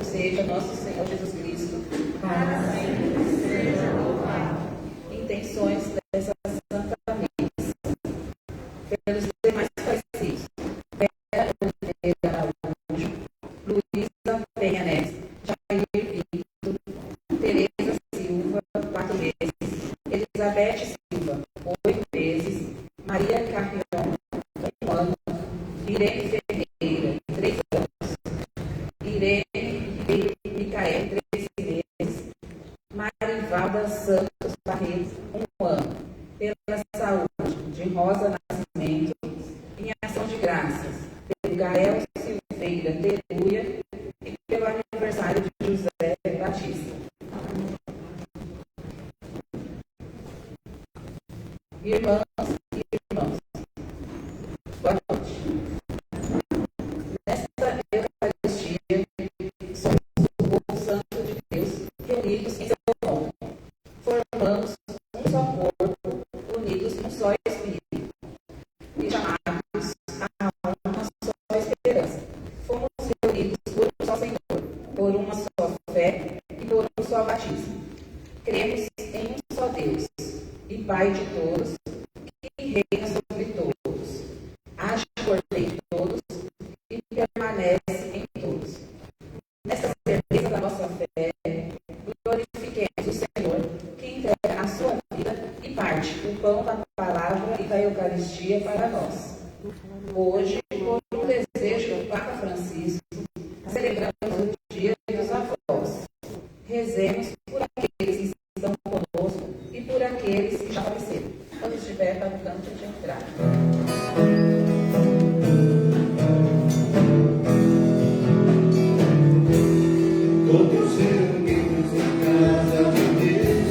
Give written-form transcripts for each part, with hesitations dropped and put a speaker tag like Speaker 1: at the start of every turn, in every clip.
Speaker 1: seja nosso Senhor Jesus Cristo.
Speaker 2: Para sempre seja louvado.
Speaker 1: Intenções dessa Santa Missa. Pelos demais falecidos. Vera Oliveira Araújo, Luísa Penha Neves, Jair Pinto, Tereza Silva, 4 meses, Elizabeth Silva, 8 meses, Maria Carrion, 1 ano, Irene Ferreira, 3 anos, Irene Micael, 13 meses, Marivalda Santos Barreto, 1 ano, pela saúde de Rosa Nascimento, em ação de graças, pelo Gael Silveira Teruia e pelo aniversário de José Batista. Irmãs e irmãos, boa noite. Nesta Eucaristia, somos o povo santo de Deus, reunidos em seu nome. Formamos um só corpo, unidos num só Espírito, e chamados a uma só esperança. Fomos reunidos por um só Senhor, por uma só fé e por um só batismo. Cremos em um só Deus, e Pai de todos, que reina sobre todos, age por meio de todos e permanece em todos. Nessa certeza da nossa fé, glorifiquemos o Senhor, que entrega a sua vida e parte o pão da palavra e da Eucaristia para nós. Hoje, por um desejo do Papa Francisco, celebramos o Dia dos Avós. Rezemos por aqueles que estão conosco e por aqueles que já faleceram. Quando estiver para o canto de entrada.
Speaker 3: Todos reunidos em casa de Deus,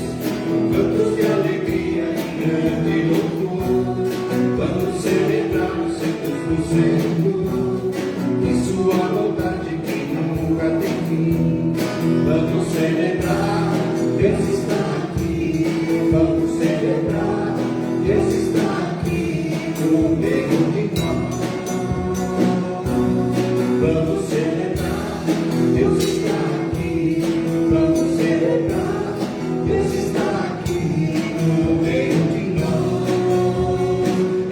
Speaker 3: cantos de alegria e grande louvor, vamos celebrar os santos do Senhor e sua bondade que nunca tem fim. Vamos celebrar, Deus está aqui. Vamos celebrar, Deus está aqui no meio de nós. Vamos celebrar, Deus está aqui. Vamos celebrar, Deus está aqui no meio de nós.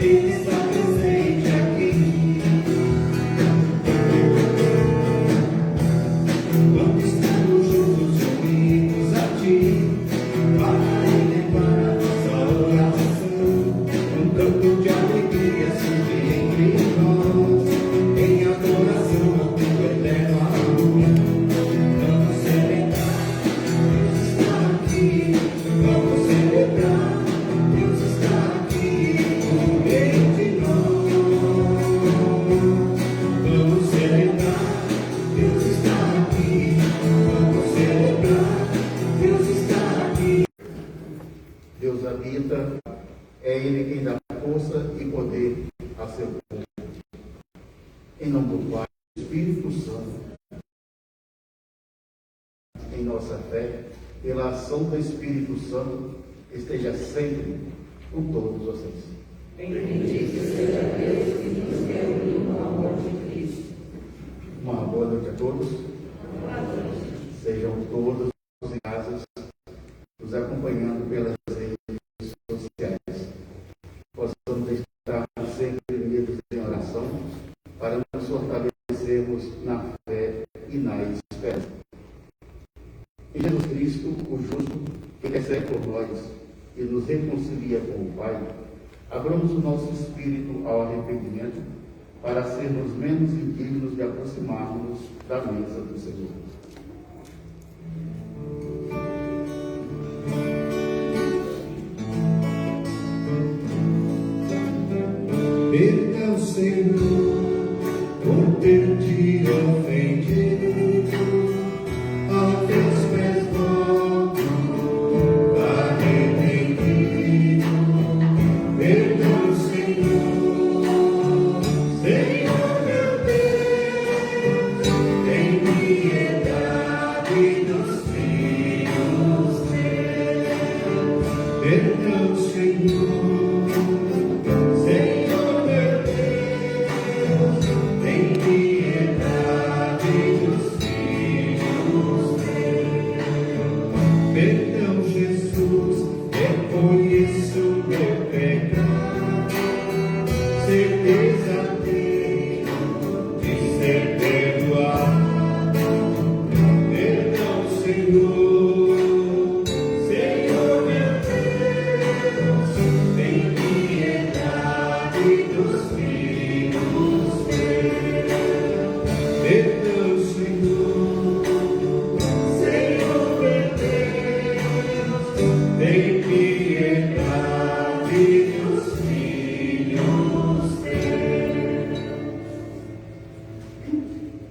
Speaker 3: Ele está presente aqui. Quando estamos juntos unidos a Ti, para elevar a nossa oração, um canto de alegria surge entre nós, em adoração ao Teu eterno amor. Vamos celebrar, Deus está aqui. Vamos celebrar, Deus está aqui no meio de nós. Vamos celebrar, Deus está aqui. Vamos celebrar, Deus está aqui. Deus habita, é Ele quem dá força e poder a seu povo. Em nome do Pai, Espírito Santo, em nossa fé, pela ação do Espírito Santo, esteja sempre com todos vocês.
Speaker 2: Bendito seja Deus que nos reuniu no amor de Cristo.
Speaker 3: Uma boa noite a todos. Sejam todos em casas, nos acompanhando pelas redes sociais. Possamos estar sempre unidos em oração para nos fortalecermos na fé e na esperança. Em Jesus Cristo, o justo, que intercede por nós e nos reconcilia com o Pai, abramos o nosso espírito ao arrependimento para sermos menos indignos de aproximarmos da mesa do Senhor. Perdão, Senhor, por ter te ofendido, a teus pés volto, arrependido. Perdão, Senhor, Senhor meu Deus, tem piedade dos filhos teus. Perdão, Senhor. Senhor meu Deus, tem piedade.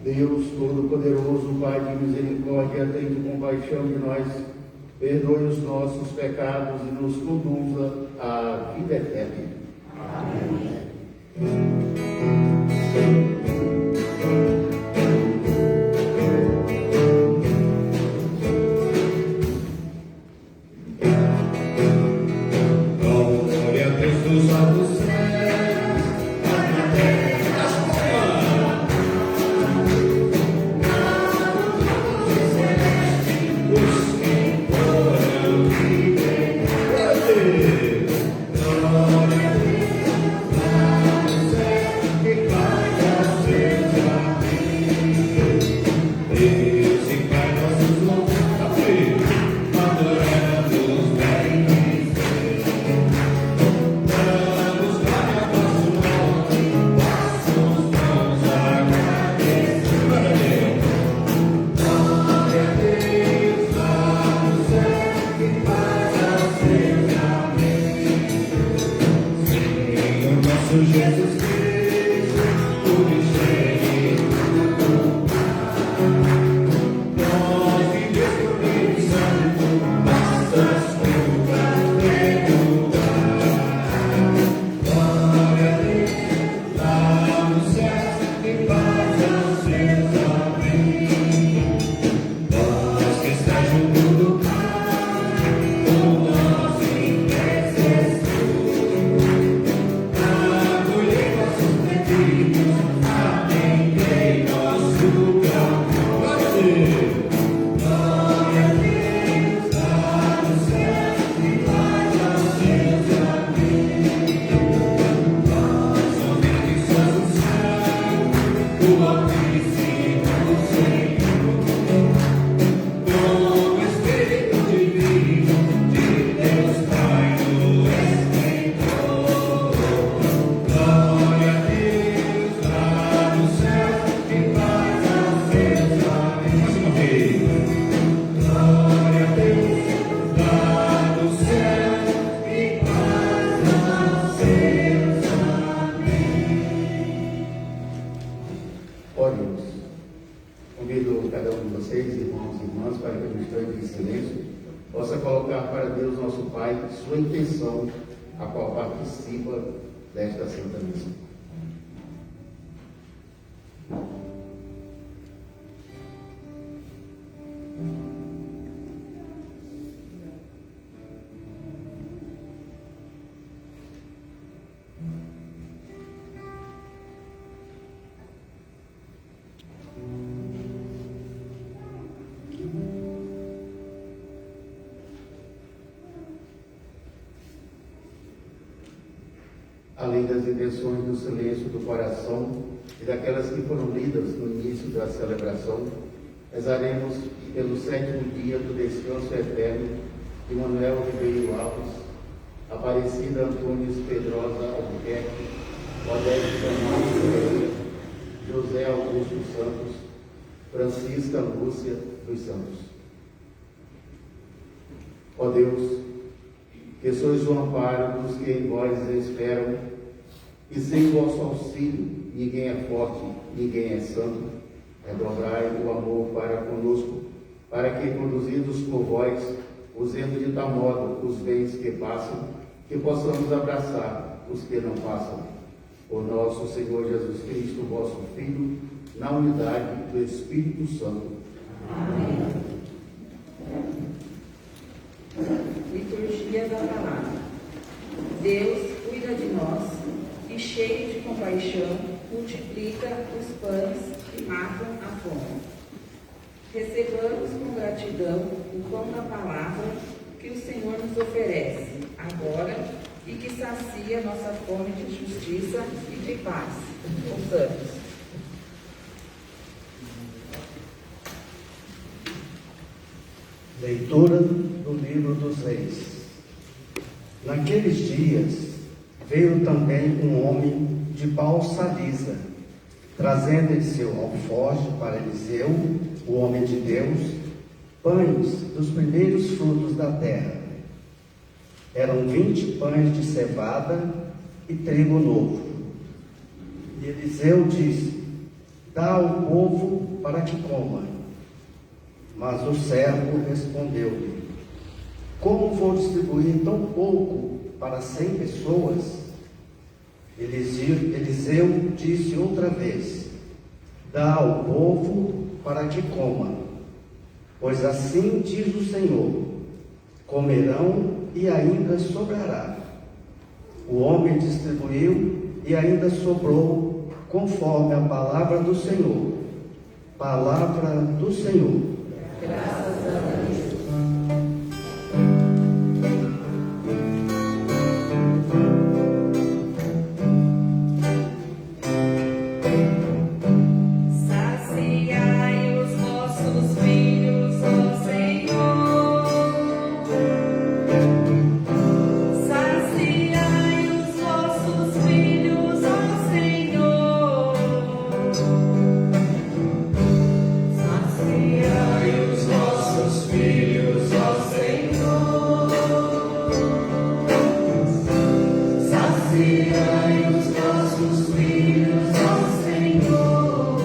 Speaker 3: Deus Todo-Poderoso, Pai de misericórdia, tenha compaixão de nós, perdoe os nossos pecados e nos conduza à vida eterna. Amém. Glória a Deus dos altos céus, na terra os que foram viver. Glória a Deus, que paga seus amigos. Deus e Pai nossos louvores, adoramos bem. Damos glória ao vosso nome, vossos dons agradecemos. Glória a Deus, lá no céu, que paz a seus amigos. Senhor nosso Jesus Cristo, por Espírito, nós e Deus Espírito Santo, nossas culpas perdoar. Glória a Deus, lá no céu, que paz a seus amigos. Vós que estáis junto do Pai, por nós intercessores, acolhei vossos pedidos, atendei nosso clamor. Glória a Deus, lá no céu, que paz a seus amigos. Nós somente somos o Altíssimo Senhor, com o Espírito Divino de Deus Pai no Esplendor. Glória a Deus, lá no céu, que paz a seus amigos. Mais uma vez. Glória a Deus, lá no céu, que paz a seus amigos. Oremos. Convido cada um de vocês, irmãos e irmãs, para que no instante de silêncio possa colocar para Deus nosso Pai sua intenção, a qual participa desta Santa Missa. Além das intenções do silêncio do coração e daquelas que foram lidas no início da celebração, rezaremos pelo 7º dia do descanso eterno de Manuel Ribeiro Alves, Aparecida Antunes Pedrosa Albuquerque, Odete Camargo Pereira, José Augusto Santos, Francisca Lúcia dos Santos. Ó Deus, que sois o amparo dos que em vós esperam, e sem vosso auxílio ninguém é forte, ninguém é santo, redobrai o amor para conosco, para que, conduzidos por vós, usemos de tal modo os bens que passam, que possamos abraçar os que não passam. Por nosso Senhor Jesus Cristo, vosso Filho, na unidade do Espírito Santo.
Speaker 1: Amém. Liturgia da Palavra. Deus cuida de nós e, cheio de compaixão, multiplica os pães que matam a fome. Recebamos com gratidão o pão da palavra que o Senhor nos oferece agora e que sacia nossa fome de justiça e de paz. Ouçamos.
Speaker 4: Leitura do livro dos Reis. Naqueles dias veio também um homem de Balsalisa, trazendo em seu alforje para Eliseu, o homem de Deus, pães dos primeiros frutos da terra. Eram 20 pães de cevada e trigo novo. E Eliseu disse: dá ao povo para que coma. Mas o servo respondeu-lhe: como vou distribuir tão pouco para 100 pessoas? Eliseu disse outra vez: dá ao povo para que coma. Pois assim diz o Senhor: comerão e ainda sobrará. O homem distribuiu e ainda sobrou, conforme a palavra do Senhor. Palavra do Senhor.
Speaker 1: Graças a Deus.
Speaker 2: Saciai os vossos filhos, ó Senhor. Saciai os vossos filhos, ó Senhor. Saciai os vossos filhos, ó Senhor. Saciai os vossos filhos, ó Senhor.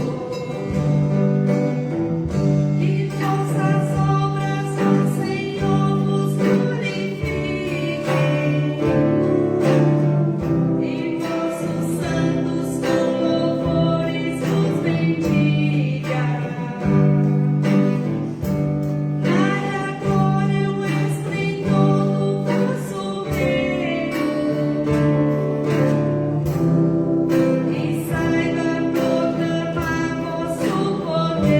Speaker 2: Que vossas obras, ó Senhor, vos glorifiquem. E vossos santos com louvores vos bendiga. Dai agora o esplendor do vosso reino. E saiba proclamar vosso poder.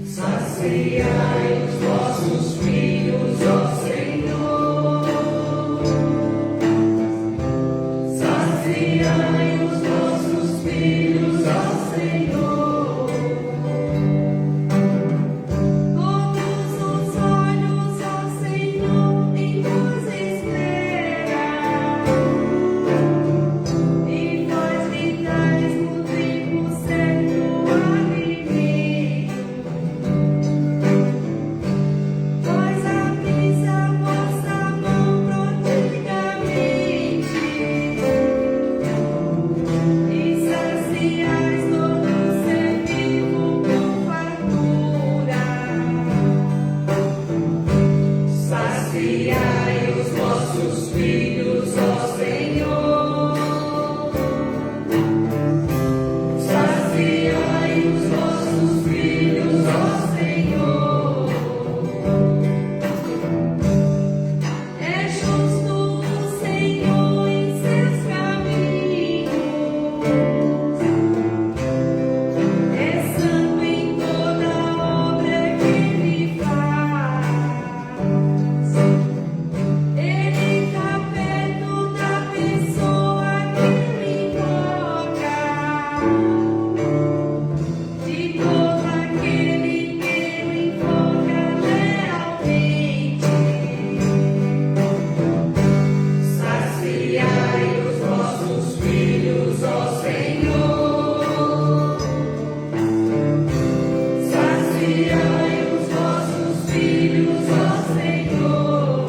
Speaker 2: Saciai os vossos filhos, ó Senhor. Saciai os vossos filhos, ó Senhor. Todos os olhos, ó Senhor, em vos esperam. E vós lhe dais no tempo certo alimento. Vós abris a vossa mão prodigamente. E saciais todo ser vivo com fartura. Saciai os vossos filhos, ó Senhor. Saciai os vossos filhos, ó Senhor. É justo o Senhor em seus caminhos. É santo em toda obra que ele faz. Ele está perto da pessoa que ele invoca. De todo aquele que ele invoca lealmente. Saciai os vossos filhos, ó Senhor. Saciai os vossos filhos, ó Senhor.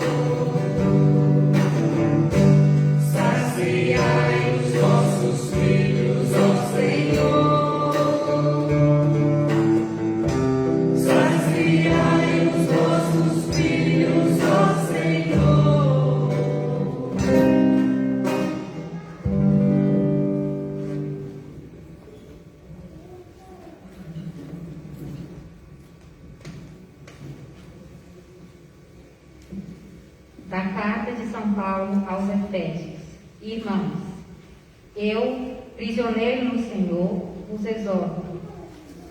Speaker 2: Saciai os vossos filhos, ó Senhor. Saciai os vossos filhos, ó Senhor.
Speaker 5: Da carta de São Paulo aos Efésios. Irmãos, eu, prisioneiro no Senhor, vos exorto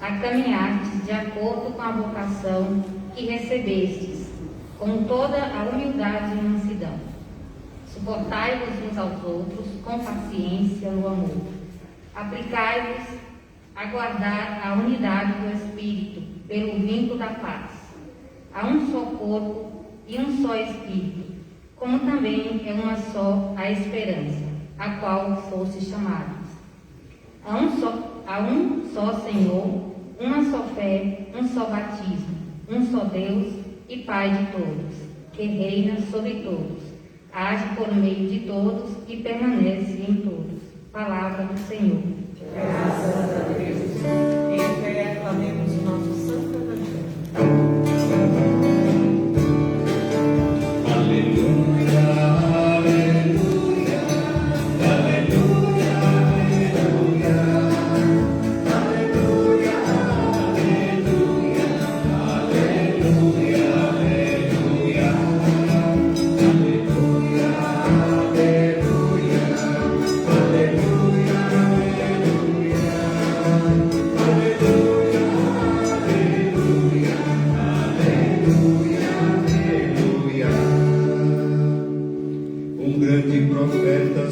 Speaker 5: a caminhardes de acordo com a vocação que recebestes, com toda a humildade e mansidão. Suportai-vos uns aos outros com paciência no amor. Aplicai-vos a guardar a unidade do Espírito pelo vínculo da paz. Há um só corpo e um só Espírito, como também é uma só a esperança, a qual fostes chamados. Há um só Senhor, uma só fé, um só batismo, um só Deus e Pai de todos, que reina sobre todos, age por meio de todos e permanece em todos. Palavra do Senhor.
Speaker 2: Graças a Deus. Em fé, aclamemos o nosso Santo Evangelho.
Speaker 3: Aleluia, aleluia, aleluia, aleluia, aleluia, aleluia, aleluia, aleluia, um grande profeta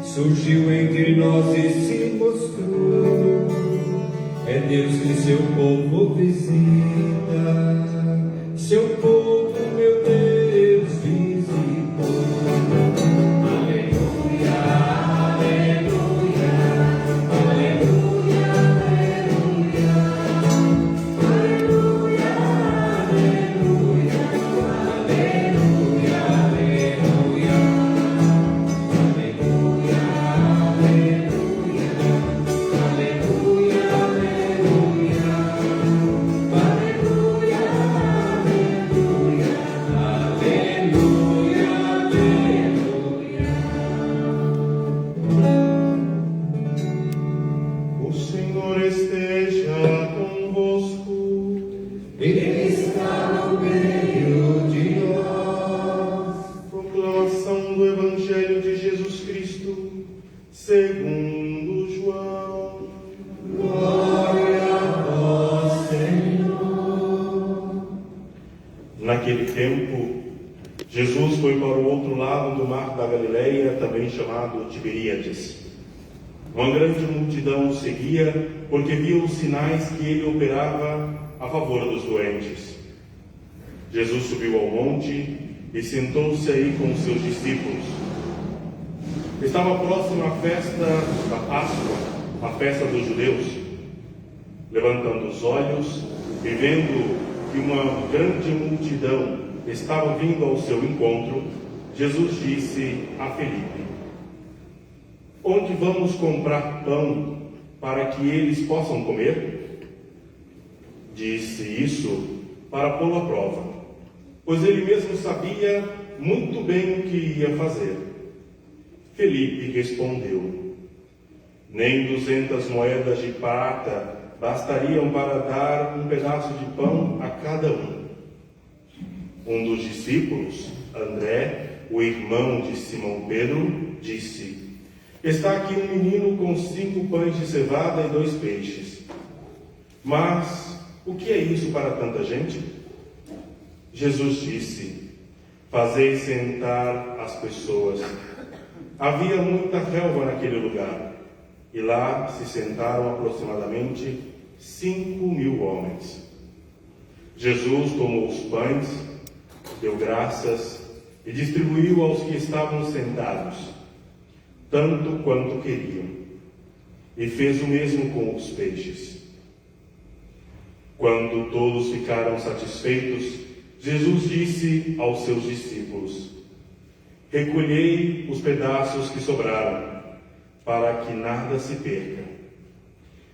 Speaker 3: surgiu entre nós e se mostrou. É Deus que seu povo visita, seu povo, meu Deus, visitou. Aleluia, aleluia, aleluia, aleluia, aleluia, aleluia, aleluia, aleluia, aleluia, aleluia, aleluia,
Speaker 6: O Senhor esteja convosco.
Speaker 3: Ele está no meio de nós.
Speaker 6: Proclamação do Evangelho de Jesus Cristo, segundo João.
Speaker 3: Glória a vós, Senhor.
Speaker 6: Naquele tempo, Jesus foi para o outro lado do mar da Galileia, também chamado Tiberíades. Uma grande multidão o seguia, porque via os sinais que ele operava a favor dos doentes. Jesus subiu ao monte e sentou-se aí com os seus discípulos. Estava próxima a festa da Páscoa, a festa dos judeus. Levantando os olhos e vendo que uma grande multidão estava vindo ao seu encontro, Jesus disse a Felipe: onde vamos comprar pão para que eles possam comer? Disse isso para pô-lo à prova, pois ele mesmo sabia muito bem o que ia fazer. Felipe respondeu: nem 200 moedas de prata bastariam para dar um pedaço de pão a cada um. Um dos discípulos, André, o irmão de Simão Pedro, disse: está aqui um menino com 5 pães de cevada e 2 peixes. Mas o que é isso para tanta gente? Jesus disse: fazei sentar as pessoas. Havia muita relva naquele lugar, e lá se sentaram aproximadamente 5.000 homens. Jesus tomou os pães, deu graças e distribuiu aos que estavam sentados, tanto quanto queriam, e fez o mesmo com os peixes. Quando todos ficaram satisfeitos, Jesus disse aos seus discípulos: recolhei os pedaços que sobraram, para que nada se perca.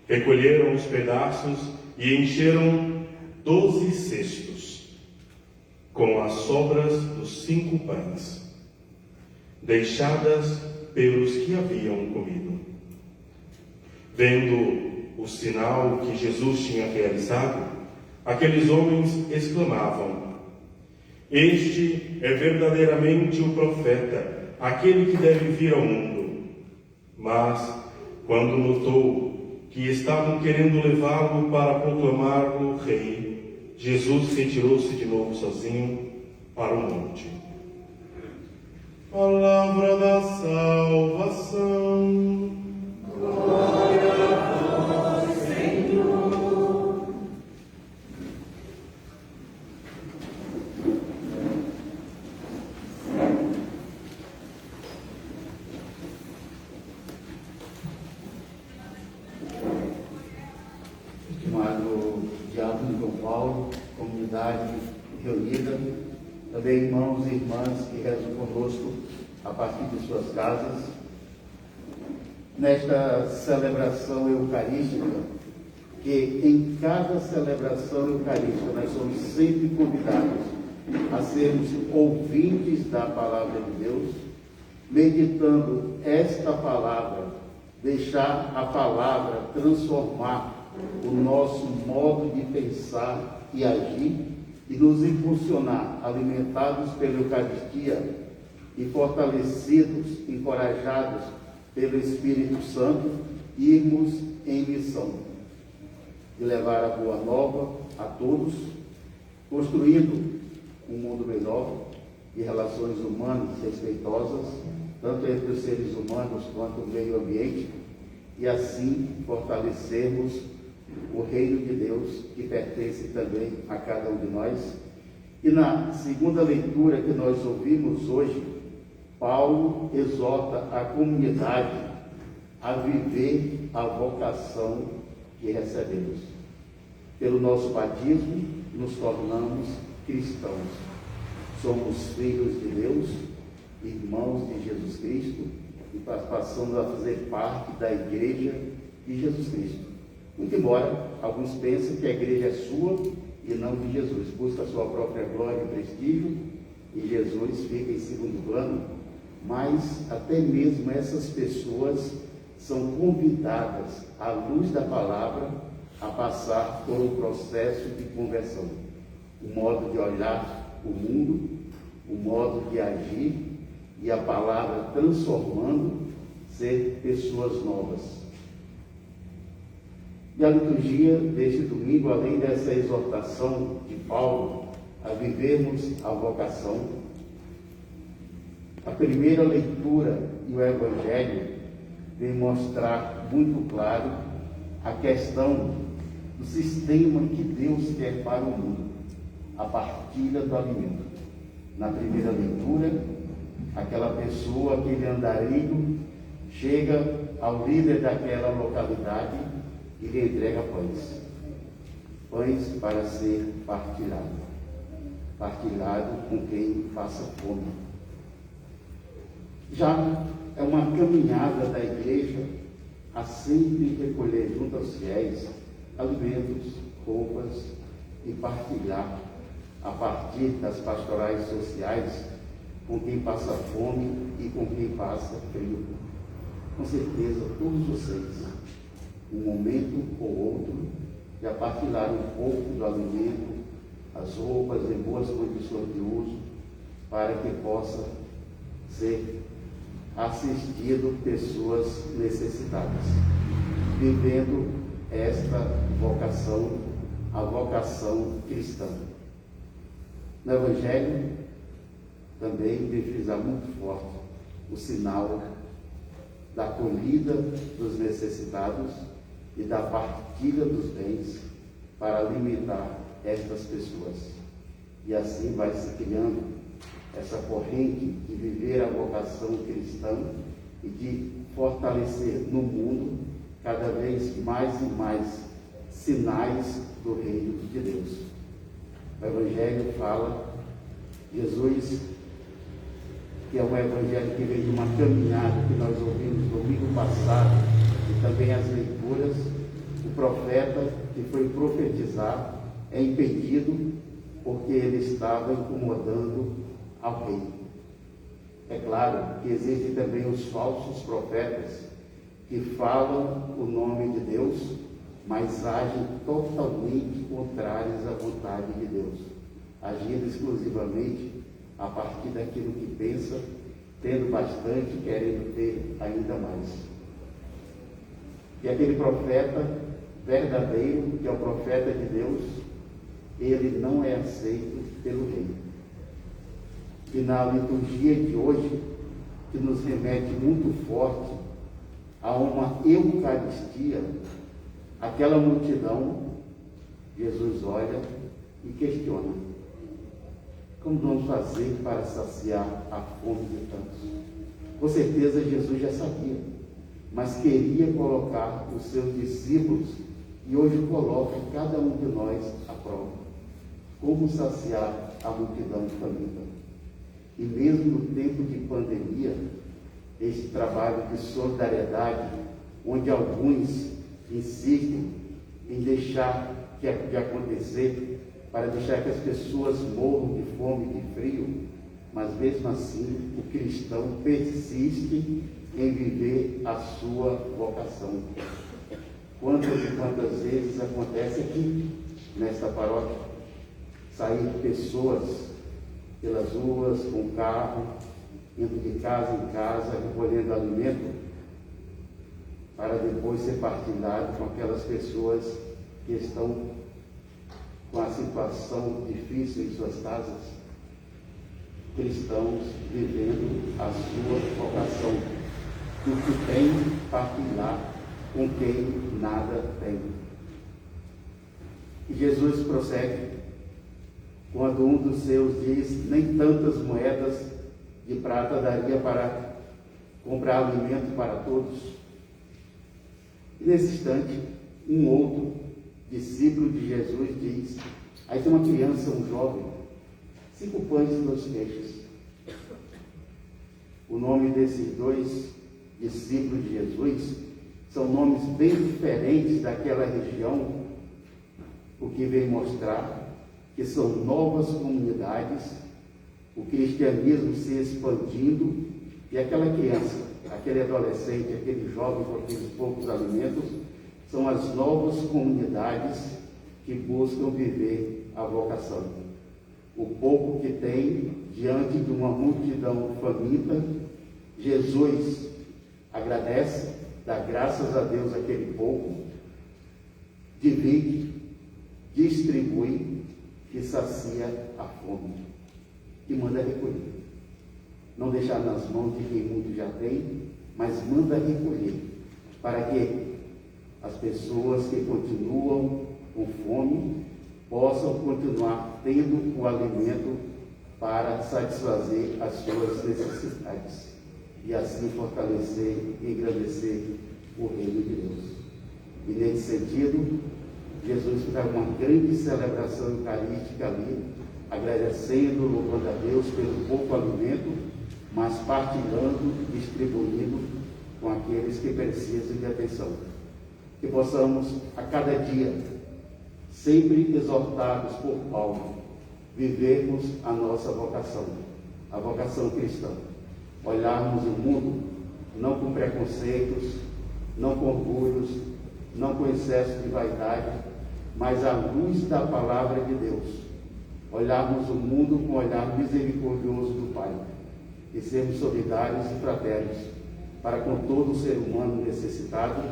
Speaker 6: Recolheram os pedaços e encheram 12 cestos, com as sobras dos 5 pães, deixadas pelos que haviam comido. Vendo o sinal que Jesus tinha realizado, aqueles homens exclamavam: este é verdadeiramente o profeta, aquele que deve vir ao mundo. Mas, quando notou que estavam querendo levá-lo para proclamá-lo rei, Jesus retirou-se de novo sozinho para o monte. Palavra da salvação.
Speaker 2: Glória a vós, Senhor.
Speaker 4: Estimado Diácono João Paulo, comunidade reunida, também irmãos e irmãs que rezam conosco a partir de suas casas,
Speaker 7: nesta celebração eucarística, que em cada celebração eucarística nós somos sempre convidados a sermos ouvintes da palavra de Deus, meditando esta palavra, deixar a palavra transformar o nosso modo de pensar e agir e nos impulsionar, alimentados pela Eucaristia e fortalecidos, encorajados pelo Espírito Santo, irmos em missão de levar a boa nova a todos, construindo um mundo melhor e relações humanas respeitosas, tanto entre os seres humanos quanto o meio ambiente, e assim fortalecermos o reino de Deus, que pertence também a cada um de nós. E na segunda leitura que nós ouvimos hoje, Paulo exorta a comunidade a viver a vocação que recebemos. Pelo nosso batismo, nos tornamos cristãos. Somos filhos de Deus, irmãos de Jesus Cristo, e passamos a fazer parte da Igreja de Jesus Cristo. Muito embora alguns pensem que a igreja é sua e não de Jesus, busca a sua própria glória e prestígio, e Jesus fica em segundo plano, mas até mesmo essas pessoas são convidadas, à luz da palavra, a passar por um processo de conversão. O modo de olhar o mundo, o modo de agir, e a palavra transformando, ser pessoas novas. E a liturgia deste domingo, além dessa exortação de Paulo a vivermos a vocação, a primeira leitura e o Evangelho vem mostrar muito claro a questão do sistema que Deus quer para o mundo, a partilha do alimento. Na primeira leitura, aquela pessoa, aquele andarilho, chega ao líder daquela localidade e lhe entrega pães para ser partilhado com quem passa fome. Já é uma caminhada da igreja a sempre recolher junto aos fiéis alimentos, roupas e partilhar a partir das pastorais sociais com quem passa fome e com quem passa frio. Com certeza, todos vocês, um momento ou outro, já partilharam um pouco do alimento, as roupas em boas condições de uso, para que possa ser assistido pessoas necessitadas, vivendo esta vocação, a vocação cristã. No Evangelho, também deve frisar muito forte o sinal da acolhida dos necessitados e da partilha dos bens para alimentar estas pessoas. E assim vai se criando essa corrente de viver a vocação cristã e de fortalecer no mundo cada vez mais e mais sinais do reino de Deus. O Evangelho fala, Jesus, que é um Evangelho que vem de uma caminhada que nós ouvimos domingo passado, e também as leituras, o profeta que foi profetizar é impedido porque ele estava incomodando ao rei. É claro que existem também os falsos profetas que falam o nome de Deus, mas agem totalmente contrários à vontade de Deus, agindo exclusivamente a partir daquilo que pensa, tendo bastante, querendo ter ainda mais. E aquele profeta verdadeiro, que é o profeta de Deus, ele não é aceito pelo rei. E na liturgia de hoje, que nos remete muito forte a uma Eucaristia, aquela multidão, Jesus olha e questiona: como vamos fazer para saciar a fome de tantos? Com certeza Jesus já sabia, mas queria colocar os seus discípulos, e hoje coloca cada um de nós à prova. Como saciar a multidão faminta? E mesmo no tempo de pandemia, este trabalho de solidariedade onde alguns insistem em deixar de acontecer, para deixar que as pessoas morram de fome e de frio, mas mesmo assim o cristão persiste em viver a sua vocação. Quantas e quantas vezes acontece aqui, nesta paróquia, sair pessoas pelas ruas com carro, indo de casa em casa, recolhendo alimento, para depois ser partilhado com aquelas pessoas que estão com a situação difícil em suas casas, cristãos vivendo a sua vocação, do que tem partilhar com quem nada tem. E Jesus prossegue, quando um dos seus diz, nem tantas moedas de prata daria para comprar alimento para todos. E nesse instante, um outro discípulo de Jesus diz, aí tem uma criança, um jovem, 5 pães e 2 peixes. O nome desses 2 discípulos de Jesus são nomes bem diferentes daquela região, o que vem mostrar que são novas comunidades, o cristianismo se expandindo, e aquela criança, aquele adolescente, aquele jovem com aqueles poucos alimentos, são as novas comunidades que buscam viver a vocação. O pouco que tem diante de uma multidão faminta, Jesus agradece, dá graças a Deus aquele pouco, divide, distribui e sacia a fome, e manda recolher. Não deixar nas mãos de quem muito já tem, mas manda recolher, para que as pessoas que continuam com fome possam continuar tendo o alimento para satisfazer as suas necessidades e assim fortalecer e engrandecer o reino de Deus. E nesse sentido, Jesus faz uma grande celebração eucarística ali, agradecendo, louvando a Deus pelo pouco alimento, mas partilhando, distribuindo com aqueles que precisam de atenção. Que possamos, a cada dia, sempre exortados por Paulo, vivermos a nossa vocação, a vocação cristã. Olharmos o mundo não com preconceitos, não com orgulhos, não com excesso de vaidade, mas à luz da palavra de Deus. Olharmos o mundo com o olhar misericordioso do Pai e sermos solidários e fraternos para com todo ser humano necessitado,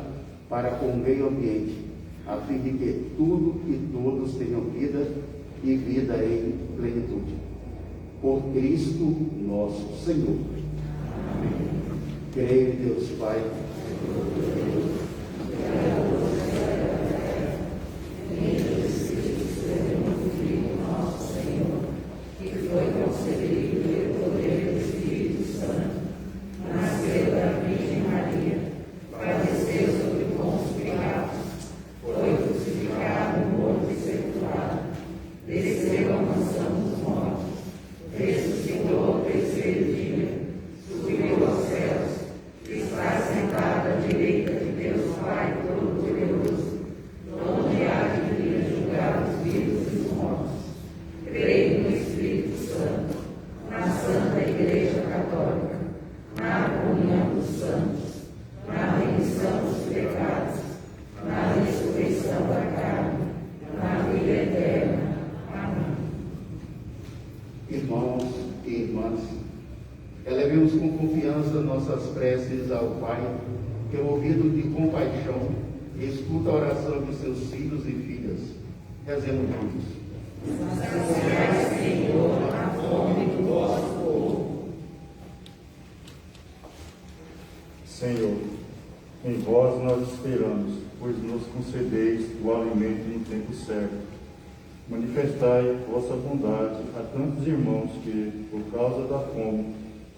Speaker 7: para com o meio ambiente, a fim de que tudo e todos tenham vida e vida em plenitude. Por Cristo nosso Senhor. Amém. Creio em Deus Pai, irmãos e irmãs, elevemos com confiança nossas preces ao Pai, que é o ouvido de compaixão e escuta a oração de seus filhos e filhas. Rezemos juntos.
Speaker 1: Saciai, Senhor, a fome do vosso povo.
Speaker 8: Senhor, em vós nós esperamos, pois nos concedeis o alimento no tempo certo. Manifestai vossa bondade a tantos irmãos que, por causa da fome,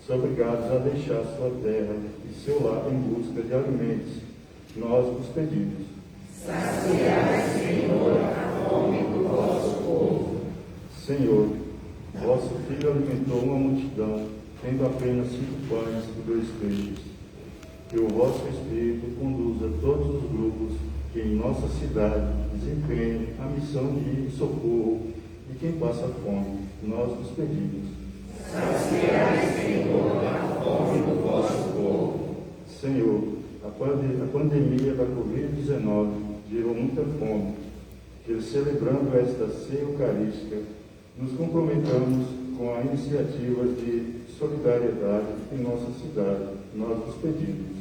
Speaker 8: são obrigados a deixar sua terra e seu lar em busca de alimentos. Nós vos pedimos.
Speaker 1: Saciai, Senhor, a fome do vosso povo.
Speaker 8: Senhor, vosso Filho alimentou uma multidão, tendo apenas 5 pães e 2 peixes. que o vosso Espírito conduza todos os grupos que em nossa cidade desempenhem a missão de socorro de quem passa fome. Nós nos pedimos.
Speaker 3: Saciai, Senhor, a fome do vosso povo.
Speaker 8: Senhor, a pandemia da Covid-19 gerou muita fome, que celebrando esta ceia eucarística, nos comprometamos com a iniciativa de solidariedade em nossa cidade. Nós nos pedimos.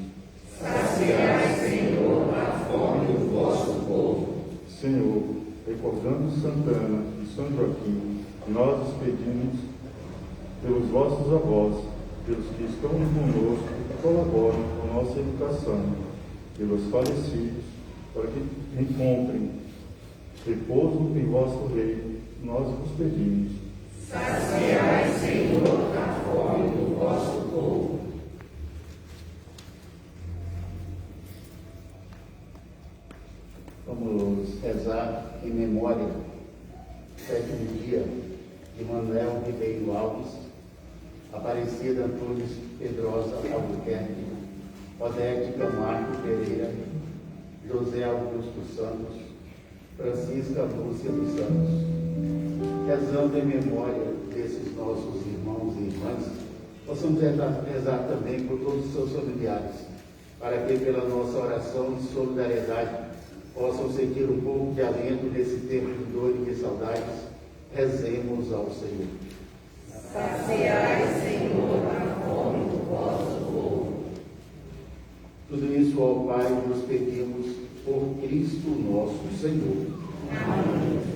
Speaker 3: Saciai, Senhor, a fome do vosso povo.
Speaker 8: Senhor, recordando Santana e São Joaquim, nós nos pedimos pelos vossos avós, pelos que estão conosco e colaboram com a nossa educação, pelos falecidos, para que encontrem repouso em vosso reino. Nós vos pedimos.
Speaker 3: Saciai, Senhor, a fome do vosso povo.
Speaker 7: Vamos rezar em memória do 7º dia de Manuel Ribeiro Alves, Aparecida Antunes Pedrosa Albuquerque, Odete Camargo Pereira, José Augusto Santos, Francisca Lúcia dos Santos. Rezando em memória desses nossos irmãos e irmãs, possamos rezar também por todos os seus familiares, para que pela nossa oração de solidariedade possam sentir um pouco de alento nesse tempo de dor e de saudades. Rezemos ao Senhor.
Speaker 3: Saciai, Senhor, a fome do vosso povo.
Speaker 7: Tudo isso, ó Pai, nos pedimos por Cristo nosso Senhor.
Speaker 3: Amém.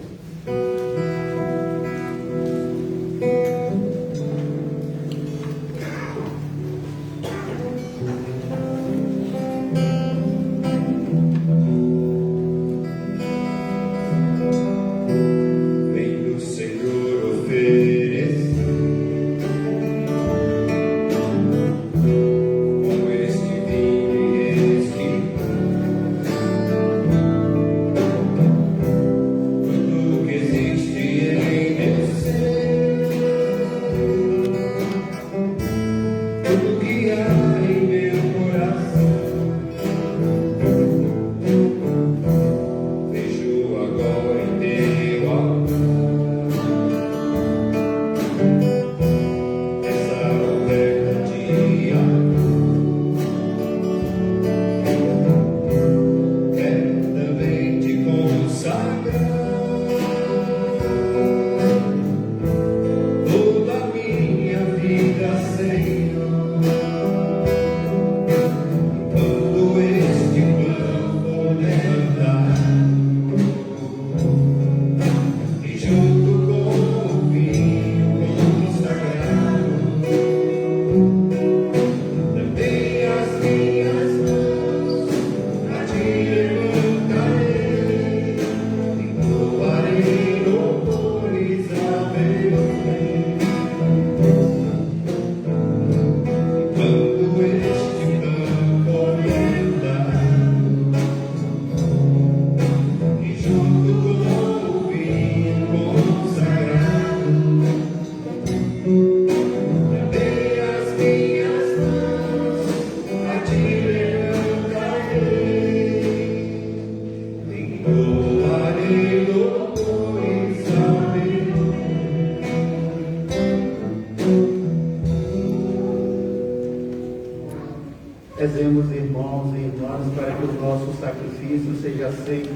Speaker 7: Rezemos, irmãos e irmãs, para que o nosso sacrifício seja aceito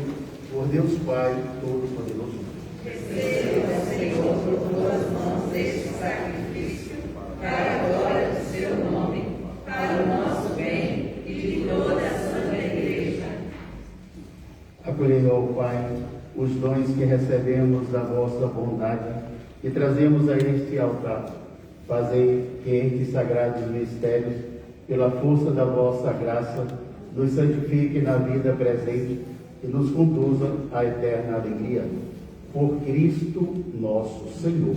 Speaker 7: por Deus Pai Todo-Poderoso.
Speaker 1: Receba, Senhor, por tuas mãos este sacrifício, para a glória do seu nome, para o nosso bem e de toda a Santa Igreja.
Speaker 7: Acolhei, ó Pai, os dons que recebemos da vossa bondade e trazemos a este altar. Fazei que estes sagrados mistérios, pela força da vossa graça, nos santifique na vida presente e nos conduza à eterna alegria. Por Cristo nosso Senhor.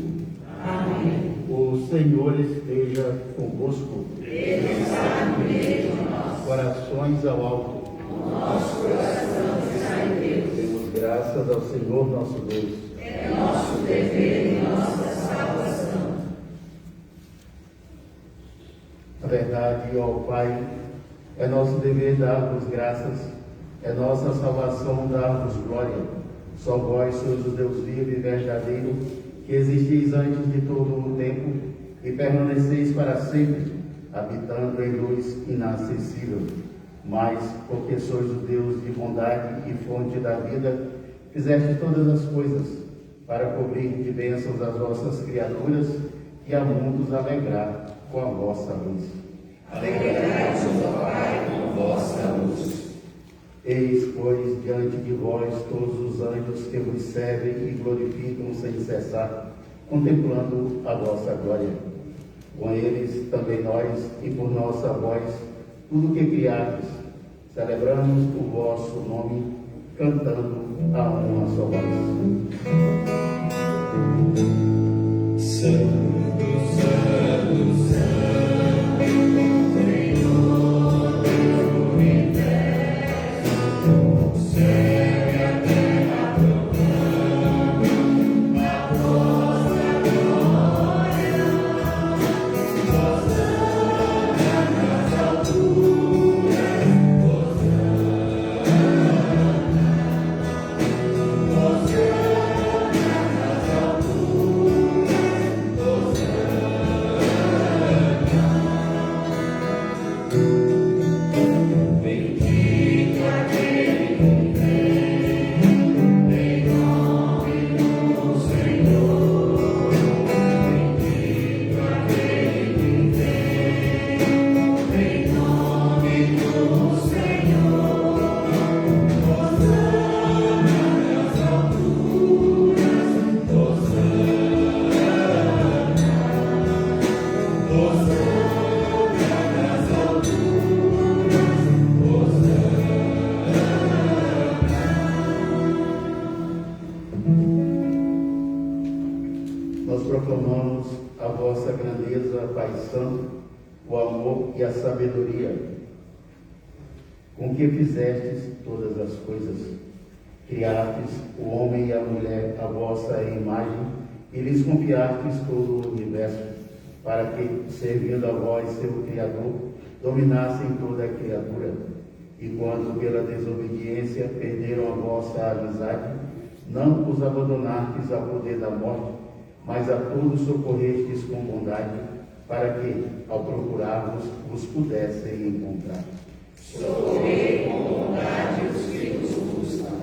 Speaker 1: Amém.
Speaker 7: O Senhor esteja convosco.
Speaker 1: Ele está no meio de nós.
Speaker 7: Corações ao alto.
Speaker 1: Nosso coração está em Deus.
Speaker 7: Demos graças ao Senhor nosso Deus.
Speaker 1: É nosso dever e nossa salvação.
Speaker 7: A verdade, ó Pai, É nosso dever dar-vos graças, é nossa salvação dar-vos glória. Só vós sois o Deus vivo e verdadeiro, que existis antes de todo o tempo e permaneceis para sempre, habitando em luz inacessível. Mas, porque sois o Deus de bondade e fonte da vida, fizeste todas as coisas para cobrir de bênçãos as vossas criaturas e a mundos alegrar com a vossa luz.
Speaker 3: Alegrai-vos, ó Pai, com vossa luz.
Speaker 7: Eis, pois, diante de vós todos os anjos que vos servem e glorificam sem cessar, contemplando a vossa glória. Com eles também nós, e por nossa voz, tudo que criastes, celebramos o vosso nome, cantando a uma só voz.
Speaker 3: Santo, Santo, Santo, Senhor Deus universo, o céu e a terra proclamam a vossa glória. Hosana nas alturas,
Speaker 7: Nós proclamamos a vossa grandeza, Pai Santo, o amor e a sabedoria, com que fizestes todas as coisas. Criastes o homem e a mulher à vossa imagem e lhes confiastes todo o universo, para que, servindo a vós, seu Criador, dominassem toda a criatura. E quando, pela desobediência, perderam a vossa amizade, não os abandonastes ao poder da morte, mas a todos socorrestes com bondade, para que, ao procurar-vos, vos pudessem encontrar.
Speaker 3: socorrei com bondade os que vos buscam.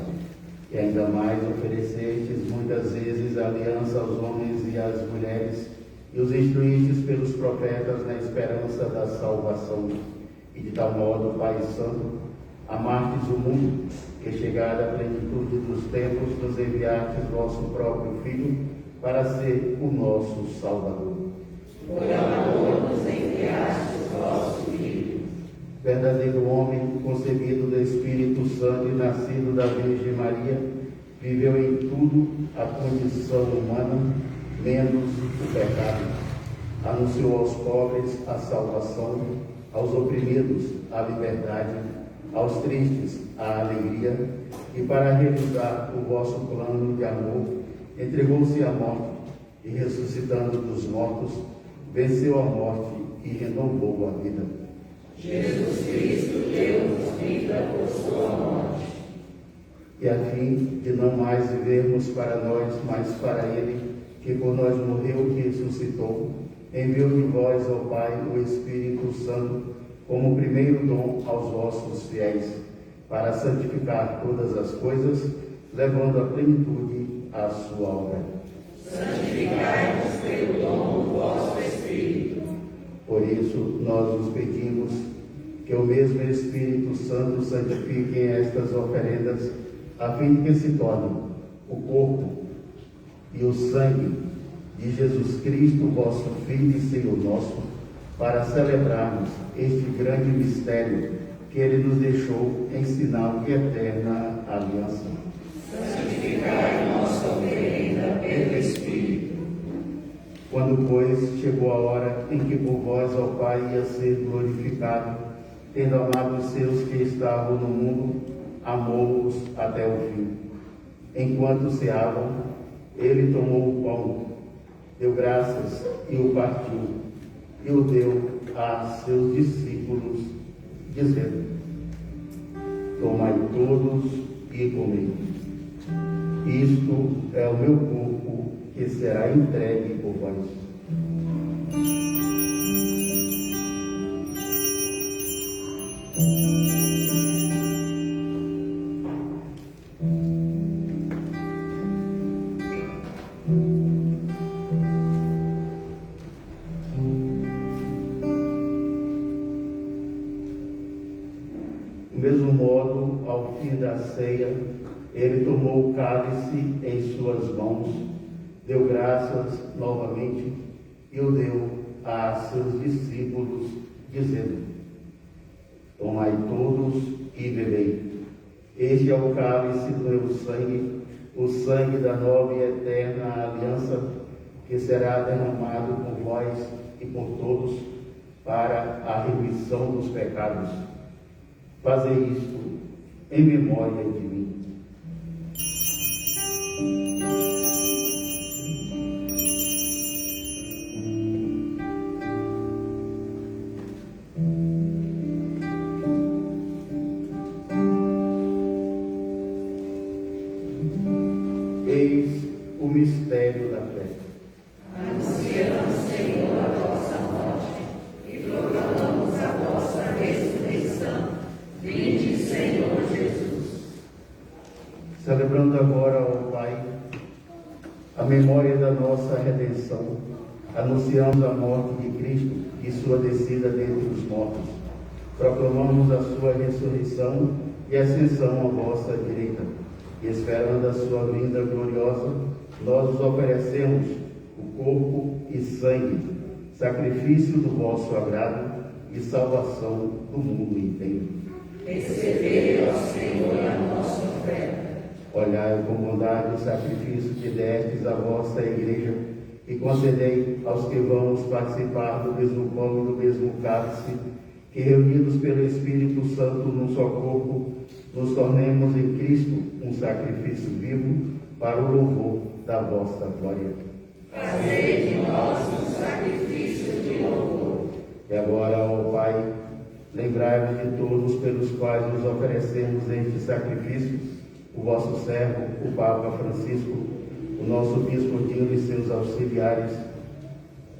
Speaker 7: E ainda mais oferecestes muitas vezes aliança aos homens e às mulheres, e os instruístes pelos profetas na esperança da salvação. E de tal modo, Pai Santo, amastes o mundo, que chegada a plenitude dos tempos, nos enviastes vosso próprio Filho, para ser o nosso Salvador.
Speaker 3: Por amor nos enviaste o vosso Filho.
Speaker 7: Verdadeiro homem, concebido do Espírito Santo e nascido da Virgem Maria, viveu em tudo a condição humana, menos o pecado. Anunciou aos pobres a salvação, aos oprimidos a liberdade, aos tristes a alegria, e para realizar o vosso plano de amor, entregou-se à morte e, ressuscitando dos mortos, venceu a morte e renovou a vida.
Speaker 3: Jesus Cristo deu-nos vida por sua morte.
Speaker 7: E a fim de não mais vivermos para nós, mas para Ele, que por nós morreu e ressuscitou, enviou de vós, ó Pai, o Espírito Santo, como primeiro dom aos vossos fiéis, para santificar todas as coisas, levando à plenitude a sua obra.
Speaker 3: Santificai-nos pelo dom do vosso Espírito.
Speaker 7: Por isso, nós vos pedimos que o mesmo Espírito Santo santifique estas oferendas, a fim de que se tornem o corpo e o sangue de Jesus Cristo, vosso Filho e Senhor nosso, para celebrarmos este grande mistério que Ele nos deixou em sinal de eterna aliança.
Speaker 3: Santificai nossa oferenda pelo Espírito.
Speaker 7: Quando, pois, chegou a hora em que por vós, ó Pai, ia ser glorificado, tendo amado os seus que estavam no mundo, amou-os até o fim. Enquanto ceavam, ele tomou o pão, deu graças e o partiu, e o deu a seus discípulos, dizendo: tomai todos e comei. Isto é o meu corpo que será entregue por vós. Do mesmo modo, ao fim da ceia, ele tomou o cálice em suas mãos, deu graças novamente e o deu a seus discípulos, dizendo: tomai todos e bebei. Este é o cálice do meu sangue, o sangue da nova e eterna aliança, que será derramado por vós e por todos para a remissão dos pecados. Fazei isto em memória de mim. Eis o mistério da fé.
Speaker 1: Anunciamos, Senhor, a vossa morte e proclamamos a vossa ressurreição. Vinde, Senhor Jesus.
Speaker 7: Celebrando agora, ó Pai, a memória da nossa redenção, anunciamos a morte de Cristo e sua descida dentre os mortos. Proclamamos a sua ressurreição e ascensão à vossa direita. E esperando a sua vinda gloriosa, nós os oferecemos o corpo e sangue, sacrifício do vosso agrado e salvação do mundo inteiro.
Speaker 1: Recebei, ó Senhor, a nossa oferta.
Speaker 7: Olhai com bondade o sacrifício que destes à vossa igreja e concedei aos que vamos participar do mesmo pão e do mesmo cálice, que reunidos pelo Espírito Santo num só corpo, nos tornemos em Cristo um sacrifício vivo para o louvor da vossa glória.
Speaker 1: Fazei de nós um sacrifício de louvor.
Speaker 7: E agora, ó Pai, lembrai-vos de todos pelos quais nos oferecemos este sacrifício, o vosso servo, o Papa Francisco, o nosso Bispo Dino e seus auxiliares,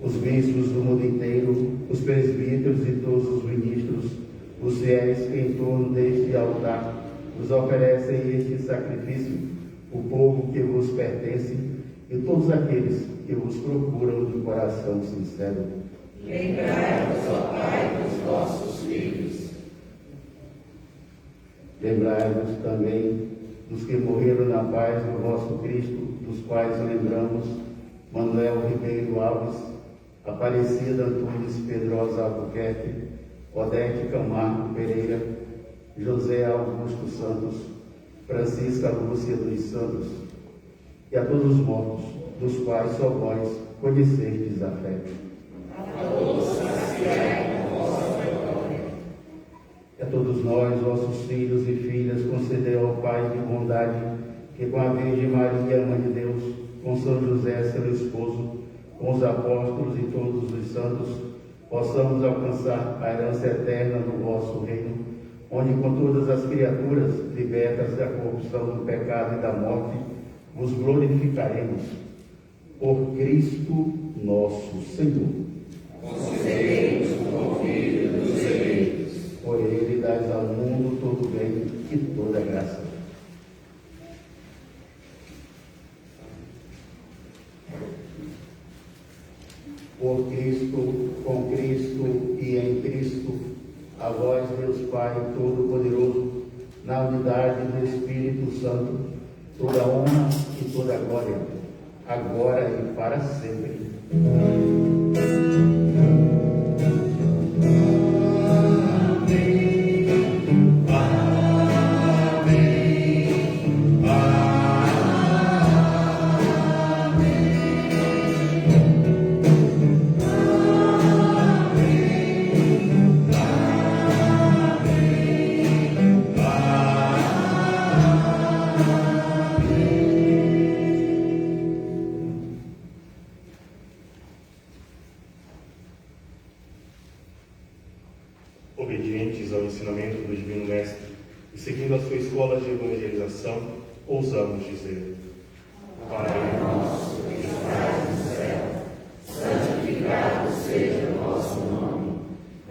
Speaker 7: os bispos do mundo inteiro, os presbíteros e todos os ministros, os fiéis que em torno deste altar nos oferecem este sacrifício, o povo que vos pertence e todos aqueles que vos procuram de coração sincero.
Speaker 1: Lembrai-vos, ó Pai, dos vossos filhos.
Speaker 7: Lembrai-vos também dos que morreram na paz do vosso Cristo, dos quais lembramos Manuel Ribeiro Alves, Aparecida Antunes Pedrosa Albuquerque, Odete Camargo Pereira, José Augusto Santos, Francisca Lúcia dos Santos, e a todos os mortos, dos quais só vós conhecestes a fé.
Speaker 1: A todos saciai com vossa glória.
Speaker 7: E a todos nós, vossos filhos e filhas, concedeu ao Pai de bondade que com a Virgem Maria, Mãe de Deus, com São José, seu esposo, com os apóstolos e todos os santos, possamos alcançar a herança eterna do vosso reino, onde com todas as criaturas, libertas da corrupção, do pecado e da morte, vos glorificaremos. Por Cristo nosso Senhor.
Speaker 1: Concedei-nos o convívio dos eleitos.
Speaker 7: Por ele dais ao mundo todo bem e toda graça. Por Cristo, com Cristo e em Cristo, a vós, Deus Pai Todo-Poderoso, na unidade do Espírito Santo, toda honra e toda glória, agora e para sempre.
Speaker 6: escolas de evangelização, ousamos dizer: Pai nosso que estás no céu, santificado seja o vosso nome.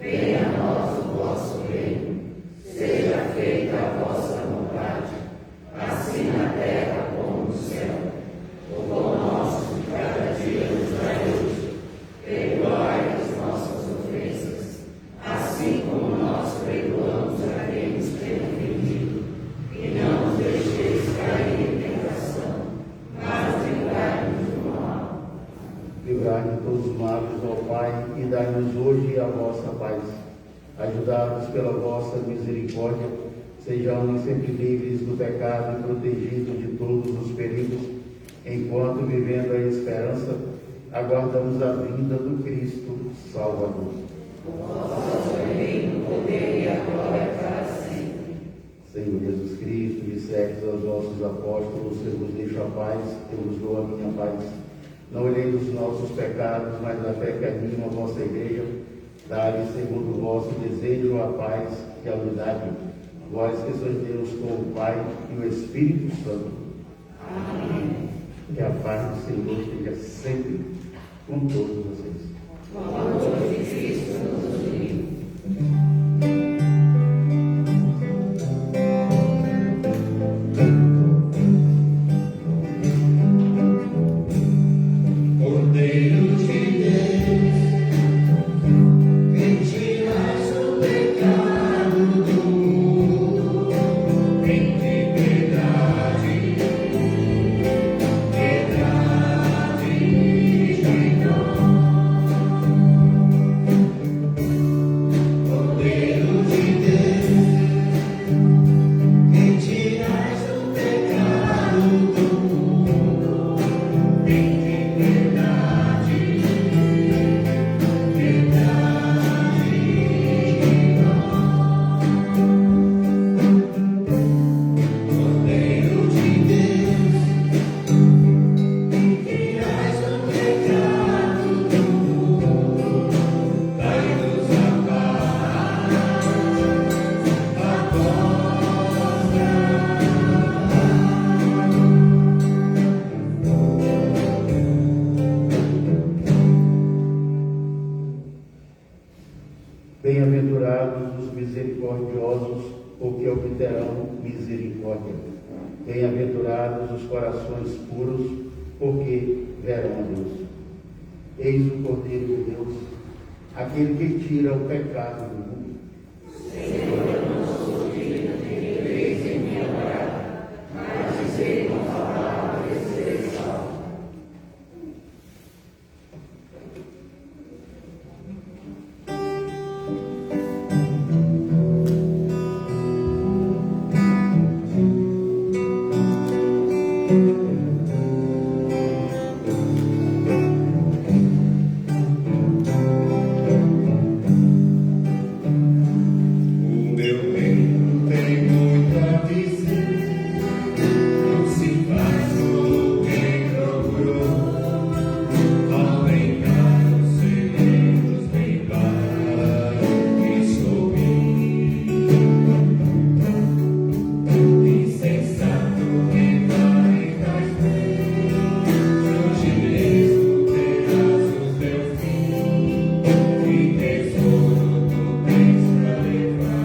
Speaker 6: Venha a nós o vosso reino. Seja feita a vossa vontade, assim na terra como no céu. O pão nosso de cada dia nos dai hoje. Perdoai as nossas ofensas, assim como nós perdoamos a quem nos tem ofendido. E não nos deixeis cair em tentação, mas livrai-nos do mal.
Speaker 7: Livrai-nos de todos os males, ó Pai, e dai-nos hoje a vossa paz. Ajudados pela vossa misericórdia, sejamos sempre livres do pecado e protegidos de todos os perigos, enquanto, vivendo a esperança, aguardamos a vinda do Cristo Salvador.
Speaker 1: Vosso reino, o poder e a glória para sempre.
Speaker 7: Senhor Jesus Cristo, disseres aos vossos apóstolos: eu vos deixo a paz, eu vos dou a minha paz. Não olheis os nossos pecados, mas a fé que anima a vossa igreja. Dai-lhe, segundo o vosso desejo, a paz e a unidade. Vós que sois Deus com o Pai e o Espírito Santo.
Speaker 1: Amém.
Speaker 7: Que a paz do Senhor esteja sempre com todos vocês.
Speaker 1: O amor de Cristo nos une.
Speaker 3: Cordeiro de Deus, que tiras o pecado do mundo, em liberdade, piedade de nós. Cordeiro de Deus, que tiras o pecado do mundo, em liberdade, piedade de nós. Cordeiro de Deus, que tiras o pecado do mundo, dai-nos a paz, a vossa.
Speaker 7: Bem-aventurados os misericordiosos, porque obterão misericórdia. Bem-aventurados os corações puros, porque verão a Deus. Eis o Cordeiro de Deus, aquele que tira o pecado do mundo.
Speaker 3: O meu reino tem muito a dizer, não se faz como quem procurou, ao brincar os segredos bem claros que sorri. Insensato que vai faz bem, hoje mesmo terás o teu fim, e tesouro tu tens pra levar.